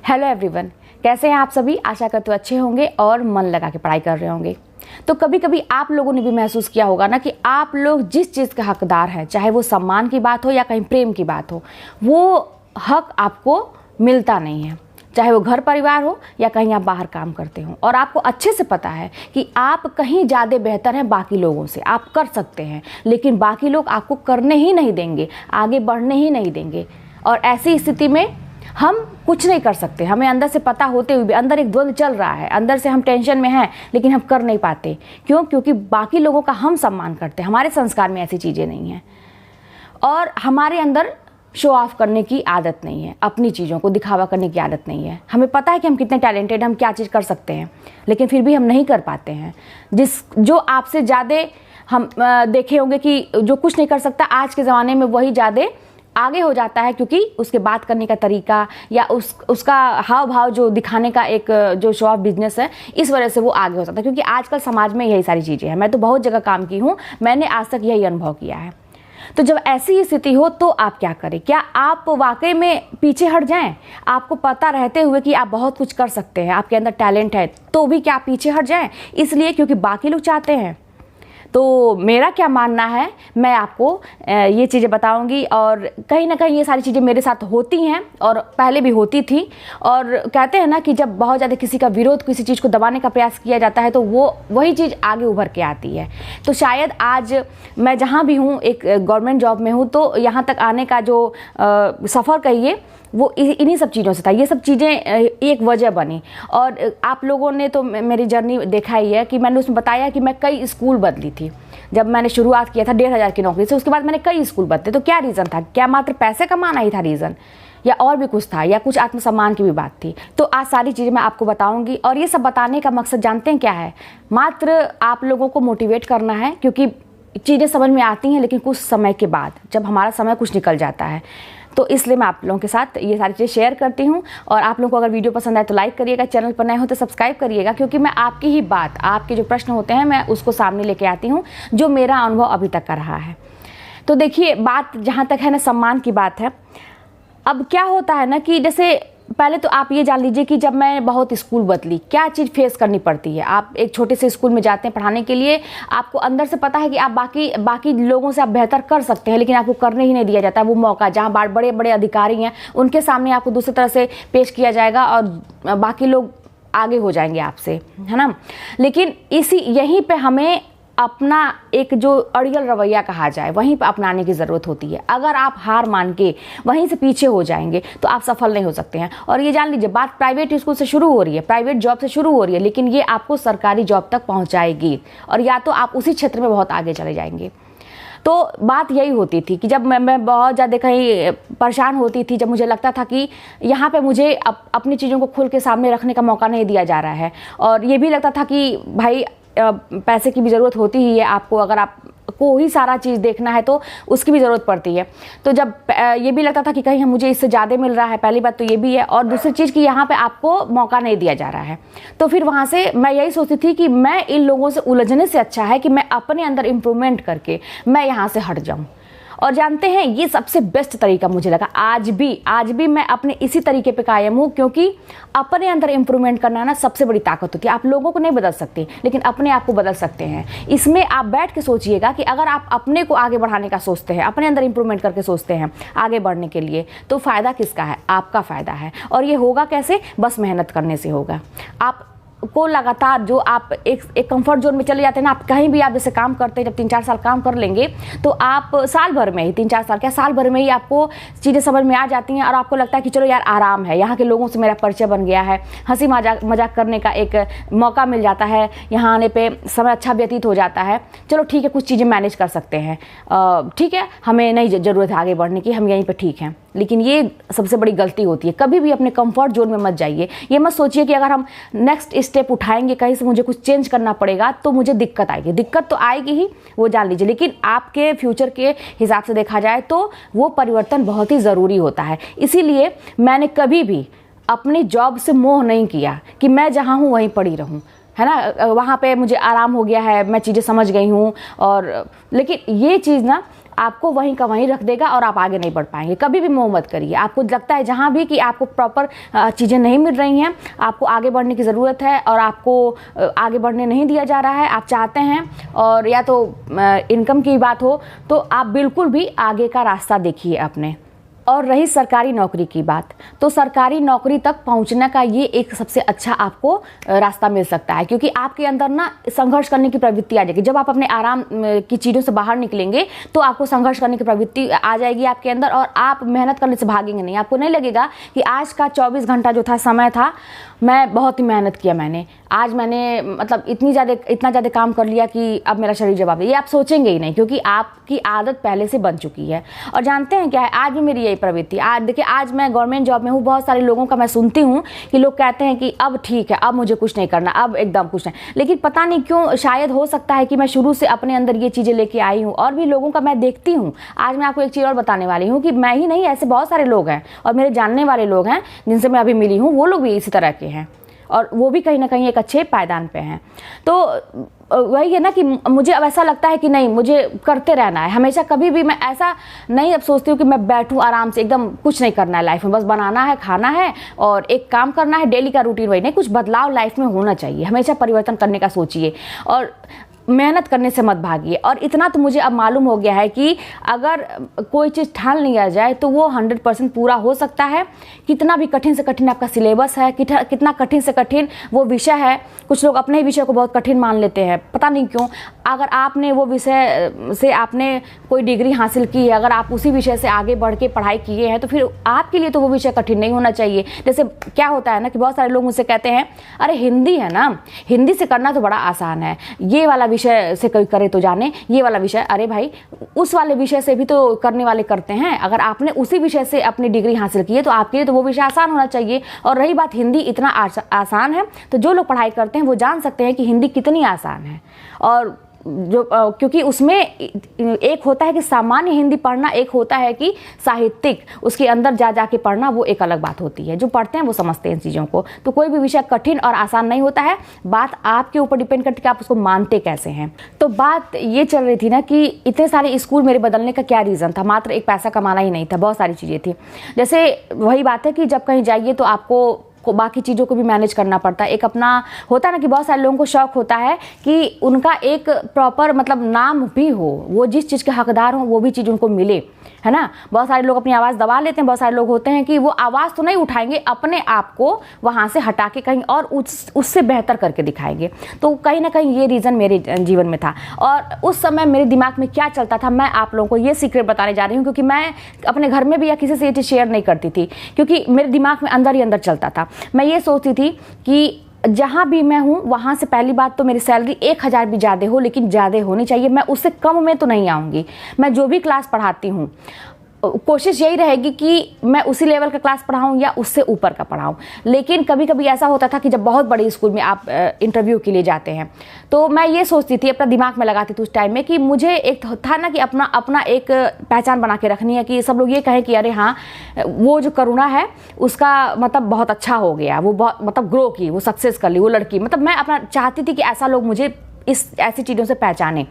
Hello everyone, कैसे हैं आप सभी। आशा करते हो अच्छे होंगे और मन लगा के पढ़ाई कर रहे होंगे। तो कभी कभी आप लोगों ने भी महसूस किया होगा ना कि आप लोग जिस चीज़ के हकदार हैं, चाहे वो सम्मान की बात हो या कहीं प्रेम की बात हो, वो हक आपको मिलता नहीं है। चाहे वो घर परिवार हो या कहीं आप बाहर काम करते हो, और आपको अच्छे से पता है कि आप कहीं ज़्यादा बेहतर हैं बाकी लोगों से, आप कर सकते हैं, लेकिन बाकी लोग आपको करने ही नहीं देंगे, आगे बढ़ने ही नहीं देंगे। और ऐसी स्थिति में हम कुछ नहीं कर सकते। हमें अंदर से पता होते हुए भी अंदर एक द्वंद्व चल रहा है, अंदर से हम टेंशन में हैं, लेकिन हम कर नहीं पाते। क्यों? क्योंकि बाकी लोगों का हम सम्मान करते हैं। हमारे संस्कार में ऐसी चीज़ें नहीं हैं और हमारे अंदर शो ऑफ करने की आदत नहीं है, अपनी चीज़ों को दिखावा करने की आदत नहीं है। हमें पता है कि हम कितने टैलेंटेड, हम क्या चीज़ कर सकते हैं, लेकिन फिर भी हम नहीं कर पाते हैं। जो आपसे ज़्यादा हम देखे होंगे कि जो कुछ नहीं कर सकता, आज के ज़माने में वही ज़्यादा आगे हो जाता है, क्योंकि उसके बात करने का तरीका या उसका हाव भाव जो दिखाने का एक जो शो ऑफ बिजनेस है, इस वजह से वो आगे हो सकता है। क्योंकि आजकल समाज में यही सारी चीज़ें हैं। मैं तो बहुत जगह काम की हूँ, मैंने आज तक यही अनुभव किया है। तो जब ऐसी स्थिति हो तो आप क्या करें? क्या आप वाकई में पीछे हट जाएं? आपको पता रहते हुए कि आप बहुत कुछ कर सकते हैं, आपके अंदर टैलेंट है, तो भी क्या आप पीछे हट जाएं इसलिए क्योंकि बाकी लोग चाहते हैं? तो मेरा क्या मानना है, मैं आपको ये चीज़ें बताऊंगी। और कहीं ना कहीं ये सारी चीज़ें मेरे साथ होती हैं और पहले भी होती थी। और कहते हैं ना कि जब बहुत ज़्यादा किसी का विरोध, किसी चीज़ को दबाने का प्रयास किया जाता है, तो वही चीज़ आगे उभर के आती है। तो शायद आज मैं जहाँ भी हूँ, एक गवर्नमेंट जॉब में हूँ, तो यहाँ तक आने का जो सफ़र कहिए वो इन्हीं सब चीज़ों से था। ये सब चीज़ें एक वजह बनी। और आप लोगों ने तो मेरी जर्नी देखा ही है कि मैंने उसमें बताया कि मैं कई स्कूल बदली थी। जब मैंने शुरुआत किया था 1,500 की नौकरी से, उसके बाद मैंने कई स्कूल बदले। तो क्या रीज़न था? क्या मात्र पैसे कमाना ही था रीज़न, या और भी कुछ था, या कुछ आत्मसम्मान की भी बात थी? तो आज सारी चीज़ें मैं आपको बताऊंगी। और ये सब बताने का मकसद जानते हैं क्या है? मात्र आप लोगों को मोटिवेट करना है, क्योंकि चीज़ें समझ में आती हैं, लेकिन कुछ समय के बाद जब हमारा समय कुछ निकल जाता है, तो इसलिए मैं आप लोगों के साथ ये सारी चीज़ें शेयर करती हूँ। और आप लोगों को अगर वीडियो पसंद आए तो लाइक करिएगा, चैनल पर नए हो तो सब्सक्राइब करिएगा, क्योंकि मैं आपकी ही बात, आपके जो प्रश्न होते हैं, मैं उसको सामने लेके आती हूँ, जो मेरा अनुभव अभी तक का रहा है। तो देखिए, बात जहाँ तक है ना, सम्मान की बात है। अब क्या होता है ना कि जैसे पहले तो आप ये जान लीजिए कि जब मैं बहुत स्कूल बदली, क्या चीज़ फेस करनी पड़ती है। आप एक छोटे से स्कूल में जाते हैं पढ़ाने के लिए, आपको अंदर से पता है कि आप बाकी लोगों से आप बेहतर कर सकते हैं, लेकिन आपको करने ही नहीं दिया जाता है वो मौका। जहाँ बड़े बड़े अधिकारी हैं, उनके सामने आपको दूसरी तरह से पेश किया जाएगा और बाकी लोग आगे हो जाएंगे आपसे, है ना। लेकिन यहीं पर हमें अपना एक जो अड़ियल रवैया कहा जाए, वहीं पर अपनाने की ज़रूरत होती है। अगर आप हार मान के वहीं से पीछे हो जाएंगे तो आप सफल नहीं हो सकते हैं। और ये जान लीजिए, बात प्राइवेट स्कूल से शुरू हो रही है, प्राइवेट जॉब से शुरू हो रही है, लेकिन ये आपको सरकारी जॉब तक पहुंचाएगी, और या तो आप उसी क्षेत्र में बहुत आगे चले जाएंगे। तो बात यही होती थी कि जब मैं बहुत ज़्यादा कहीं परेशान होती थी, जब मुझे लगता था कि यहाँ पे मुझे अपनी चीज़ों को खुल के सामने रखने का मौका नहीं दिया जा रहा है, और ये भी लगता था कि भाई पैसे की भी ज़रूरत होती ही है आपको, अगर आपको ही सारा चीज़ देखना है तो उसकी भी ज़रूरत पड़ती है। तो जब ये भी लगता था कि कहीं मुझे इससे ज़्यादा मिल रहा है, पहली बात तो ये भी है, और दूसरी चीज़ कि यहाँ पे आपको मौका नहीं दिया जा रहा है। तो फिर वहाँ से मैं यही सोचती थी कि मैं इन लोगों से उलझने से अच्छा है कि मैं अपने अंदर इम्प्रूवमेंट करके मैं यहाँ से हट जाऊँ। और जानते हैं, ये सबसे बेस्ट तरीका मुझे लगा। आज भी मैं अपने इसी तरीके पे कायम हूँ, क्योंकि अपने अंदर इम्प्रूवमेंट करना ना सबसे बड़ी ताकत होती है। आप लोगों को नहीं बदल सकते, लेकिन अपने आप को बदल सकते हैं। इसमें आप बैठ के सोचिएगा कि अगर आप अपने को आगे बढ़ाने का सोचते हैं, अपने अंदर इम्प्रूवमेंट करके सोचते हैं आगे बढ़ने के लिए, तो फ़ायदा किसका है? आपका फ़ायदा है। और ये होगा कैसे? बस मेहनत करने से होगा। आप को लगातार जो आप एक कंफर्ट जोन में चले जाते हैं ना, आप कहीं भी आप जैसे काम करते हैं, जब 3-4 साल काम कर लेंगे तो आप साल भर में ही, 3-4 साल क्या, साल भर में ही आपको चीज़ें समझ में आ जाती हैं, और आपको लगता है कि चलो यार आराम है, यहाँ के लोगों से मेरा परिचय बन गया है, हंसी मजाक करने का एक मौका मिल जाता है, यहाँ आने पर समय अच्छा व्यतीत हो जाता है। चलो ठीक है, कुछ चीज़ें मैनेज कर सकते हैं, ठीक है, हमें नहीं ज़रूरत है आगे बढ़ने की, हम यहीं पर ठीक हैं। लेकिन ये सबसे बड़ी गलती होती है। कभी भी अपने कंफर्ट जोन में मत जाइए। ये मत सोचिए कि अगर हम नेक्स्ट स्टेप उठाएंगे, कहीं से मुझे कुछ चेंज करना पड़ेगा तो मुझे दिक्कत आएगी। दिक्कत तो आएगी ही, वो जान लीजिए, लेकिन आपके फ्यूचर के हिसाब से देखा जाए तो वो परिवर्तन बहुत ही ज़रूरी होता है। इसीलिए मैंने कभी भी अपनी जॉब से मोह नहीं किया कि मैं जहाँ हूँ वहीं पड़ी रहूँ, है ना। वहाँ पे मुझे आराम हो गया है, मैं चीज़ें समझ गई हूँ। और लेकिन ये चीज़ ना आपको वहीं का वहीं रख देगा और आप आगे नहीं बढ़ पाएंगे। कभी भी मोह मत करिए। आपको लगता है जहाँ भी कि आपको प्रॉपर चीज़ें नहीं मिल रही हैं, आपको आगे बढ़ने की ज़रूरत है और आपको आगे बढ़ने नहीं दिया जा रहा है, आप चाहते हैं और या तो इनकम की बात हो, तो आप बिल्कुल भी आगे का रास्ता देखिए अपने। और रही सरकारी नौकरी की बात, तो सरकारी नौकरी तक पहुंचने का ये एक सबसे अच्छा आपको रास्ता मिल सकता है, क्योंकि आपके अंदर ना संघर्ष करने की प्रवृत्ति आ जाएगी। जब आप अपने आराम की चीज़ों से बाहर निकलेंगे तो आपको संघर्ष करने की प्रवृत्ति आ जाएगी आपके अंदर और आप मेहनत करने से भागेंगे नहीं। आपको नहीं लगेगा कि आज का 24 घंटा जो था समय था, मैं बहुत ही मेहनत किया, आज मैंने मतलब इतना ज़्यादा काम कर लिया कि अब मेरा शरीर जवाब दे। ये आप सोचेंगे ही नहीं, क्योंकि आपकी आदत पहले से बन चुकी है। और जानते हैं क्या है, आज भी मेरी यही प्रवृत्ति। आज देखिए, आज मैं गवर्नमेंट जॉब में हूँ। बहुत सारे लोगों का मैं सुनती हूँ कि लोग कहते हैं कि अब ठीक है, अब मुझे कुछ नहीं करना, अब एकदम कुछ नहीं। लेकिन पता नहीं क्यों, शायद हो सकता है कि मैं शुरू से अपने अंदर ये चीज़ें लेके आई हूँ और भी लोगों का मैं देखती हूँ। आज मैं आपको एक चीज़ और बताने वाली हूँ कि मैं ही नहीं, ऐसे बहुत सारे लोग हैं और मेरे जानने वाले लोग हैं जिनसे मैं अभी मिली हूँ, वो लोग भी इसी तरह के हैं और वो भी कहीं ना कहीं एक अच्छे पायदान पे हैं। तो वही है ना कि मुझे अब ऐसा लगता है कि नहीं, मुझे करते रहना है हमेशा। कभी भी मैं ऐसा नहीं अब सोचती हूँ कि मैं बैठूँ आराम से, एकदम कुछ नहीं करना है लाइफ में, बस बनाना है, खाना है और एक काम करना है, डेली का रूटीन वही नहीं। कुछ बदलाव लाइफ में होना चाहिए, हमेशा परिवर्तन करने का सोचिए और मेहनत करने से मत भागिए। और इतना तो मुझे अब मालूम हो गया है कि अगर कोई चीज़ ठान लिया जाए तो वो 100% पूरा हो सकता है। कितना भी कठिन से कठिन आपका सिलेबस है, कितना कठिन से कठिन वो विषय है। कुछ लोग अपने ही विषय को बहुत कठिन मान लेते हैं, पता नहीं क्यों। अगर आपने वो विषय से आपने कोई डिग्री हासिल की है, अगर आप उसी विषय से आगे बढ़ के पढ़ाई किए हैं, तो फिर आपके लिए तो वो विषय कठिन नहीं होना चाहिए। जैसे क्या होता है ना कि बहुत सारे लोग मुझसे कहते हैं, अरे हिंदी है ना, हिंदी से करना तो बड़ा आसान है, ये वाला विषय से कोई करे तो जाने, ये वाला विषय। अरे भाई, उस वाले विषय से भी तो करने वाले करते हैं। अगर आपने उसी विषय से अपनी डिग्री हासिल की है तो आपके लिए तो वो विषय आसान होना चाहिए। और रही बात हिंदी इतना आसान है, तो जो लोग पढ़ाई करते हैं वो जान सकते हैं कि हिंदी कितनी आसान है। और जो क्योंकि उसमें एक होता है कि सामान्य हिंदी पढ़ना, एक होता है कि साहित्यिक, उसके अंदर जा के पढ़ना, वो एक अलग बात होती है। जो पढ़ते हैं वो समझते हैं इन चीज़ों को। तो कोई भी विषय कठिन और आसान नहीं होता है, बात आपके ऊपर डिपेंड करती है कि आप उसको मानते कैसे हैं। तो बात ये चल रही थी ना कि इतने सारे स्कूल मेरे बदलने का क्या रीज़न था। मात्र एक पैसा कमाना ही नहीं था, बहुत सारी चीज़ें थी। जैसे वही बात है कि जब कहीं जाइए तो आपको बाकी चीज़ों को भी मैनेज करना पड़ता है। एक अपना होता है ना कि बहुत सारे लोगों को शौक होता है कि उनका एक प्रॉपर मतलब नाम भी हो, वो जिस चीज़ के हकदार हों वो भी चीज़ उनको मिले, है ना। बहुत सारे लोग अपनी आवाज़ दबा लेते हैं। बहुत सारे लोग होते हैं कि वो आवाज़ तो नहीं उठाएंगे, अपने आप को वहाँ से हटा के कहीं और उससे बेहतर करके दिखाएंगे। तो कहीं ना कहीं ये रीज़न मेरे जीवन में था। और उस समय मेरे दिमाग में क्या चलता था, मैं आप लोगों को ये सीक्रेट बताने जा रही हूँ, क्योंकि मैं अपने घर में भी या किसी से ये चीज़ शेयर नहीं करती थी, क्योंकि मेरे दिमाग में अंदर ही अंदर चलता था। मैं ये सोचती थी कि जहाँ भी मैं हूँ वहाँ से पहली बात तो मेरी सैलरी 1000 भी ज़्यादा हो, लेकिन ज़्यादा होनी चाहिए। मैं उससे कम में तो नहीं आऊँगी। मैं जो भी क्लास पढ़ाती हूँ कोशिश यही रहेगी कि मैं उसी लेवल का क्लास पढ़ाऊँ या उससे ऊपर का पढ़ाऊँ। लेकिन कभी कभी ऐसा होता था कि जब बहुत बड़े स्कूल में आप इंटरव्यू के लिए जाते हैं, तो मैं ये सोचती थी, अपना दिमाग में लगाती थी उस टाइम में कि मुझे एक था ना कि अपना एक पहचान बना के रखनी है कि सब लोग ये कहें कि अरे हाँ, वो जो करुणा है उसका मतलब बहुत अच्छा हो गया, वो बहुत मतलब ग्रो की, वो सक्सेस कर ली वो लड़की। मतलब मैं अपना चाहती थी कि ऐसा लोग मुझे ऐसी चीज़ों से पहचाने।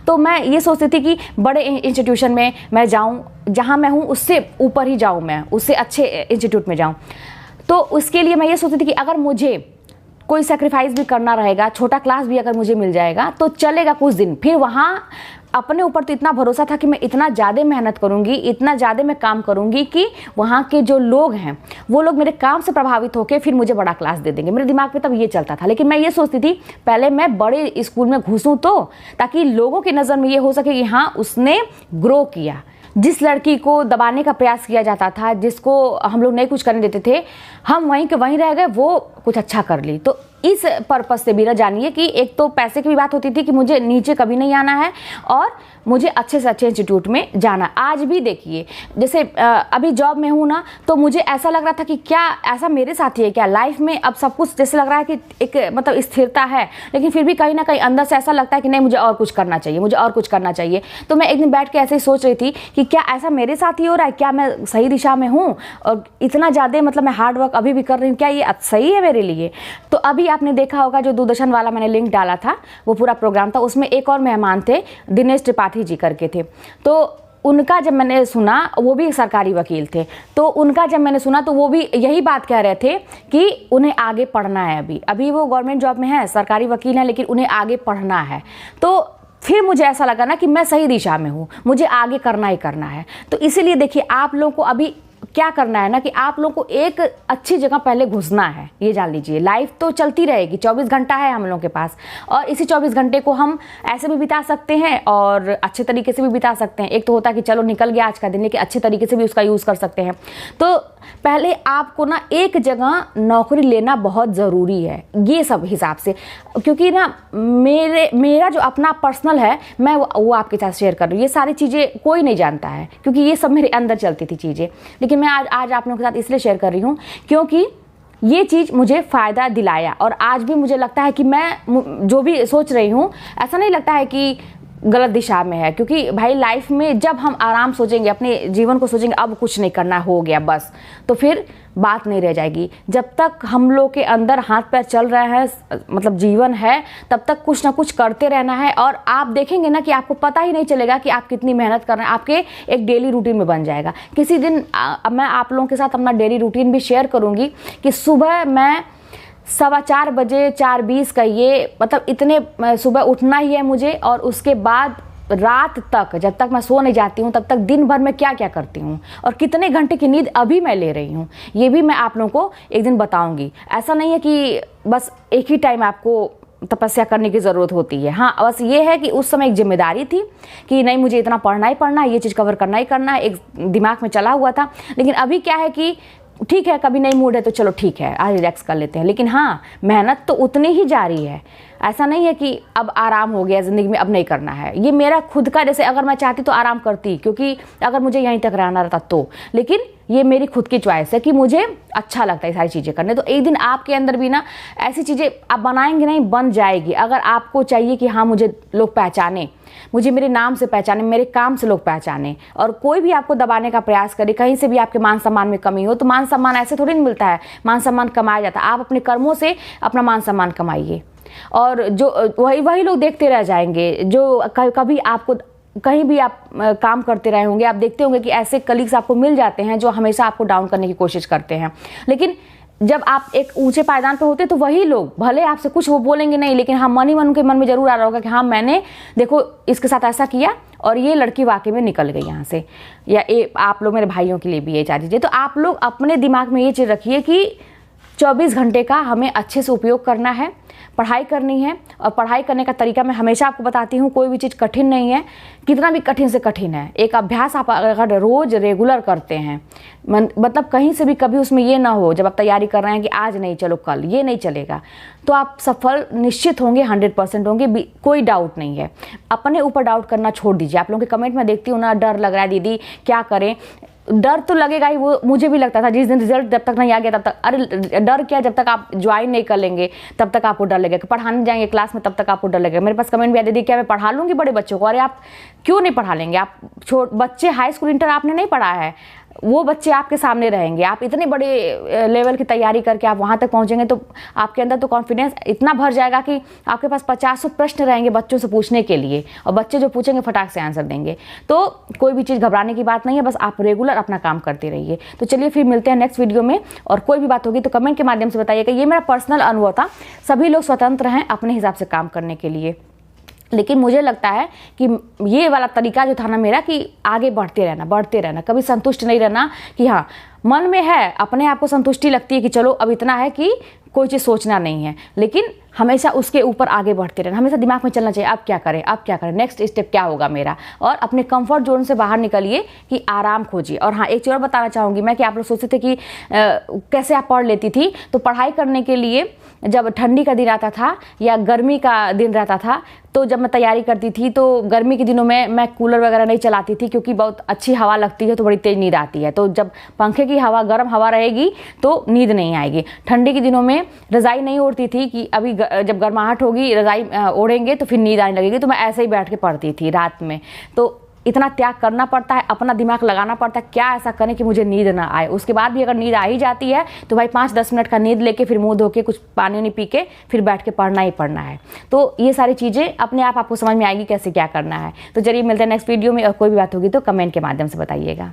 तो मैं ये सोचती थी कि बड़े इंस्टीट्यूशन में मैं जाऊं, जहां मैं हूं उससे ऊपर ही जाऊं, मैं उससे अच्छे इंस्टीट्यूट में जाऊं। तो उसके लिए मैं ये सोचती थी कि अगर मुझे कोई सेक्रीफाइस भी करना रहेगा, छोटा क्लास भी अगर मुझे मिल जाएगा तो चलेगा कुछ दिन। फिर वहाँ अपने ऊपर तो इतना भरोसा था कि मैं इतना ज़्यादा मेहनत करूँगी, इतना ज़्यादा मैं काम करूँगी कि वहाँ के जो लोग हैं वो लोग मेरे काम से प्रभावित होकर फिर मुझे बड़ा क्लास दे देंगे। मेरे दिमाग में तब ये चलता था। लेकिन मैं ये सोचती थी पहले मैं बड़े स्कूल में घुसूँ तो, ताकि लोगों की नज़र में ये हो सके कि हाँ उसने ग्रो किया। जिस लड़की को दबाने का प्रयास किया जाता था, जिसको हम लोग नहीं कुछ करने देते थे, हम वहीं के वहीं रह गए, वो कुछ अच्छा कर ली। तो इस पर्पस से भी ना जानिए कि एक तो पैसे की भी बात होती थी कि मुझे नीचे कभी नहीं आना है और मुझे अच्छे से अच्छे इंस्टीट्यूट में जाना। आज भी देखिए, जैसे अभी जॉब में हूँ ना, तो मुझे ऐसा लग रहा था कि क्या ऐसा मेरे साथ ही है क्या लाइफ में। अब सब कुछ जैसे लग रहा है कि एक मतलब स्थिरता है, लेकिन फिर भी कहीं ना कहीं अंदर से ऐसा लगता है कि नहीं, मुझे और कुछ करना चाहिए, मुझे और कुछ करना चाहिए। तो मैं एक दिन बैठ के ऐसे ही सोच रही थी कि क्या ऐसा मेरे साथ ही हो रहा है, क्या मैं सही दिशा में हूँ और इतना ज़्यादा मतलब मैं हार्ड वर्क अभी भी कर रही हूँ, क्या ये सही है मेरे लिए। तो अभी आपने देखा होगा जो दूरदर्शन वाला मैंने लिंक डाला था, वो पूरा प्रोग्राम था, उसमें एक और मेहमान थे, दिनेश त्रिपाठी जी करके थे। तो उनका जब मैंने सुना, वो भी सरकारी वकील थे, तो उनका जब मैंने सुना तो वो भी यही बात कह रहे थे कि उन्हें आगे पढ़ना है। अभी वो गवर्नमेंट जॉब में है, सरकारी वकील हैं, लेकिन उन्हें आगे पढ़ना है। तो फिर मुझे ऐसा लगा ना कि मैं सही दिशा में हूँ, मुझे आगे करना ही करना है। तो इसीलिए देखिए, आप लोगों को अभी क्या करना है ना कि आप लोगों को एक अच्छी जगह पहले घुसना है। ये जान लीजिए, लाइफ तो चलती रहेगी, 24 घंटा है हम लोगों के पास, और इसी 24 घंटे को हम ऐसे भी बिता सकते हैं और अच्छे तरीके से भी बिता सकते हैं। एक तो होता है कि चलो निकल गया आज का दिन, लेकिन अच्छे तरीके से भी उसका यूज़ कर सकते हैं। तो पहले आपको ना एक जगह नौकरी लेना बहुत ज़रूरी है, ये सब हिसाब से, क्योंकि ना मेरा जो अपना पर्सनल है, मैं वो आपके साथ शेयर कर रही हूँ। ये सारी चीज़ें कोई नहीं जानता है, क्योंकि ये सब मेरे अंदर चलती थी चीज़ें, लेकिन मैं आज आप लोगों के साथ इसलिए शेयर कर रही हूँ क्योंकि ये चीज़ मुझे फ़ायदा दिलाया। और आज भी मुझे लगता है कि मैं जो भी सोच रही हूँ, ऐसा नहीं लगता है कि गलत दिशा में है, क्योंकि भाई लाइफ में जब हम आराम सोचेंगे, अपने जीवन को सोचेंगे अब कुछ नहीं करना, हो गया बस, तो फिर बात नहीं रह जाएगी। जब तक हम लोग के अंदर हाथ पैर चल रहा है, मतलब जीवन है, तब तक कुछ ना कुछ करते रहना है। और आप देखेंगे ना कि आपको पता ही नहीं चलेगा कि आप कितनी मेहनत कर रहे हैं, आपके एक डेली रूटीन में बन जाएगा। किसी दिन मैं आप लोगों के साथ अपना डेली रूटीन भी शेयर करूँगी कि सुबह मैं 4:15 बजे 4:20 का, ये मतलब इतने सुबह उठना ही है मुझे, और उसके बाद रात तक जब तक मैं सो नहीं जाती हूँ तब तक दिन भर में क्या क्या करती हूँ और कितने घंटे की नींद अभी मैं ले रही हूँ, ये भी मैं आप लोगों को एक दिन बताऊँगी। ऐसा नहीं है कि बस एक ही टाइम आपको तपस्या करने की ज़रूरत होती है। हाँ, बस ये है कि उस समय एक जिम्मेदारी थी कि नहीं, मुझे इतना पढ़ना ही पढ़ना है, ये चीज़ कवर करना ही करना है, एक दिमाग में चला हुआ था। लेकिन अभी क्या है कि ठीक है, कभी नहीं मूड है तो चलो ठीक है, आज रिलैक्स कर लेते हैं। लेकिन हाँ, मेहनत तो उतनी ही जारी है। ऐसा नहीं है कि अब आराम हो गया ज़िंदगी में, अब नहीं करना है। ये मेरा खुद का, जैसे अगर मैं चाहती तो आराम करती, क्योंकि अगर मुझे यहीं तक रहना रहता तो, लेकिन ये मेरी खुद की चॉइस है कि मुझे अच्छा लगता है सारी चीज़ें करने। तो एक दिन आपके अंदर भी ना ऐसी चीज़ें आप बनाएंगे नहीं, बन जाएगी। अगर आपको चाहिए कि हाँ मुझे लोग पहचाने, मुझे मेरे नाम से पहचाने, मेरे काम से लोग पहचाने, और कोई भी आपको दबाने का प्रयास करे, कहीं से भी आपके मान सम्मान में कमी हो, तो मान सम्मान ऐसे थोड़ी नहीं मिलता है, मान सम्मान कमाया जाता है। आप अपने कर्मों से अपना मान सम्मान कमाइए, और जो वही लोग देखते रह जाएंगे जो कभी आपको कहीं भी आप काम करते रहे होंगे। आप देखते होंगे कि ऐसे कलीग्स आपको मिल जाते हैं जो हमेशा आपको डाउन करने की कोशिश करते हैं, लेकिन जब आप एक ऊंचे पायदान पे होते तो वही लोग भले आपसे कुछ वो बोलेंगे नहीं, लेकिन हाँ मन ही मन के मन में जरूर आ रहा होगा कि हाँ मैंने देखो इसके साथ ऐसा किया और ये लड़की वाकई में निकल गई यहाँ से। या आप लोग मेरे भाइयों के लिए भी ये चाह दीजिए। तो आप लोग अपने दिमाग में ये चीज़ रखिए कि 24 घंटे का हमें अच्छे से उपयोग करना है, पढ़ाई करनी है। और पढ़ाई करने का तरीका मैं हमेशा आपको बताती हूँ, कोई भी चीज़ कठिन नहीं है, कितना भी कठिन से कठिन है। एक अभ्यास आप अगर रोज़ रेगुलर करते हैं, मतलब कहीं से भी कभी उसमें ये ना हो जब आप तैयारी कर रहे हैं कि आज नहीं चलो कल, ये नहीं चलेगा, तो आप सफल निश्चित होंगे, 100% होंगे, कोई डाउट नहीं है। अपने ऊपर डाउट करना छोड़ दीजिए। आप लोगों के कमेंट में देखती हूँ ना, डर लग रहा है दीदी क्या करें। डर तो लगेगा ही, वो मुझे भी लगता था जिस दिन रिजल्ट जब तक नहीं आ गया तब तक। अरे डर क्या, जब तक आप ज्वाइन नहीं कर लेंगे तब तक आपको डर लगेगा। पढ़ाने जाएंगे क्लास में तब तक आपको डर लगेगा। मेरे पास कमेंट भी आते थे क्या मैं पढ़ा लूँगी बड़े बच्चों को। अरे आप क्यों नहीं पढ़ा लेंगे? आप बच्चे हाई स्कूल इंटर आपने नहीं पढ़ा है, वो बच्चे आपके सामने रहेंगे। आप इतने बड़े लेवल की तैयारी करके आप वहाँ तक पहुँचेंगे तो आपके अंदर तो कॉन्फिडेंस इतना भर जाएगा कि आपके पास 50 प्रश्न रहेंगे बच्चों से पूछने के लिए, और बच्चे जो पूछेंगे फटाक से आंसर देंगे। तो कोई भी चीज़ घबराने की बात नहीं है, बस आप रेगुलर अपना काम करते रहिए। तो चलिए फिर मिलते हैं नेक्स्ट वीडियो में, और कोई भी बात होगी तो कमेंट के माध्यम से बताइएगा। ये मेरा पर्सनल अनुभव था, सभी लोग स्वतंत्र हैं अपने हिसाब से काम करने के लिए, लेकिन मुझे लगता है कि ये वाला तरीका जो था ना मेरा, कि आगे बढ़ते रहना, कभी संतुष्ट नहीं रहना। कि हाँ मन में है, अपने आप को संतुष्टि लगती है कि चलो अब इतना है कि कोई चीज़ सोचना नहीं है, लेकिन हमेशा उसके ऊपर आगे बढ़ते रहना, हमेशा दिमाग में चलना चाहिए अब क्या करें, नेक्स्ट स्टेप क्या होगा मेरा। और अपने कंफर्ट जोन से बाहर निकलिए कि आराम खोजिए। और हाँ, एक चीज़ और बताना चाहूँगी मैं कि आप लोग सोचते थे कि कैसे आप पढ़ लेती थी। तो पढ़ाई करने के लिए जब ठंडी का दिन आता था या गर्मी का दिन रहता था, तो जब मैं तैयारी करती थी तो गर्मी के दिनों में मैं कूलर वगैरह नहीं चलाती थी, क्योंकि बहुत अच्छी हवा लगती है तो बड़ी तेज़ नींद आती है। तो जब पंखे की हवा, गर्म हवा रहेगी तो नींद नहीं आएगी। ठंडी के दिनों में रज़ाई नहीं ओढ़ती थी कि अभी जब गर्माहट होगी रज़ाई ओढ़ेंगे तो फिर नींद आने लगेगी, तो मैं ऐसे ही बैठ के पढ़ती थी रात में। तो इतना त्याग करना पड़ता है, अपना दिमाग लगाना पड़ता है, क्या ऐसा करें कि मुझे नींद ना आए। उसके बाद भी अगर नींद आ ही जाती है तो भाई 5-10 मिनट का नींद लेके फिर मुंह धो के कुछ पानी नहीं पी के फिर बैठ के पढ़ना ही पढ़ना है। तो ये सारी चीज़ें अपने आप आपको समझ में आएगी कैसे क्या करना है। तो चलिए मिलते हैं नेक्स्ट वीडियो में, और कोई भी बात होगी तो कमेंट के माध्यम से बताइएगा।